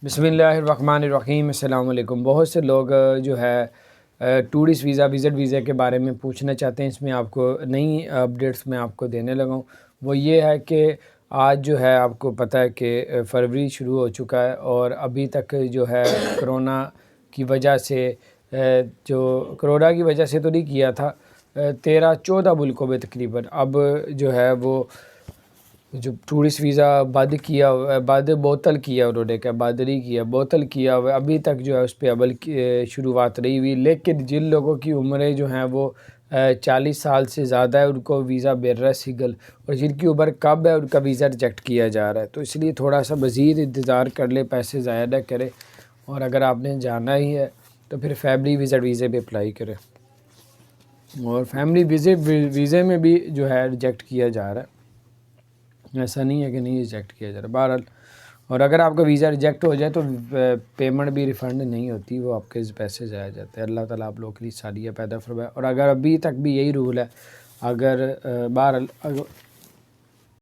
بسم اللہ الرحمن الرحیم۔ السلام علیکم۔ بہت سے لوگ جو ہے ٹورسٹ ویزا وزٹ ویزا کے بارے میں پوچھنا چاہتے ہیں۔ اس میں آپ کو نئی اپڈیٹس میں آپ کو دینے لگا ہوں۔ وہ یہ ہے کہ آج جو ہے آپ کو پتہ ہے کہ فروری شروع ہو چکا ہے، اور ابھی تک جو ہے کرونا کی وجہ سے تو نہیں کیا تھا 13-14 ملکوں میں تقریباً اب جو ہے وہ جو ٹورسٹ ویزا معطل کیا انہوں نے، کہ بند نہیں کیا، معطل کیا ہوا ہے۔ ابھی تک جو ہے اس پہ عمل کی شروعات نہیں ہوئی، لیکن جن لوگوں کی عمریں جو ہیں وہ 40 سال سے زیادہ ہے ان کو ویزا مل رہا ہے سنگل، اور جن کی عمر کم ہے ان کا ویزا ریجیکٹ کیا جا رہا ہے۔ تو اس لیے تھوڑا سا مزید انتظار کر لیں، پیسے ضائع نہ کریں، اور اگر آپ نے جانا ہی ہے تو پھر فیملی وزٹ ویزے پہ اپلائی کریں۔ اور فیملی ویزے میں بھی جو ہے ریجیکٹ کیا جا رہا ہے، ایسا نہیں ہے کہ نہیں ریجیکٹ کیا جا رہا بہرحال۔ اور اگر آپ کا ویزا ریجیکٹ ہو جائے تو پیمنٹ بھی ریفنڈ نہیں ہوتی، وہ آپ کے پیسے ضائع جاتے ہیں۔ اللہ تعالیٰ آپ لوگوں کے لیے آسانیاں پیدا فرمائے۔ اور اگر ابھی تک بھی یہی رول ہے، اگر بہرحال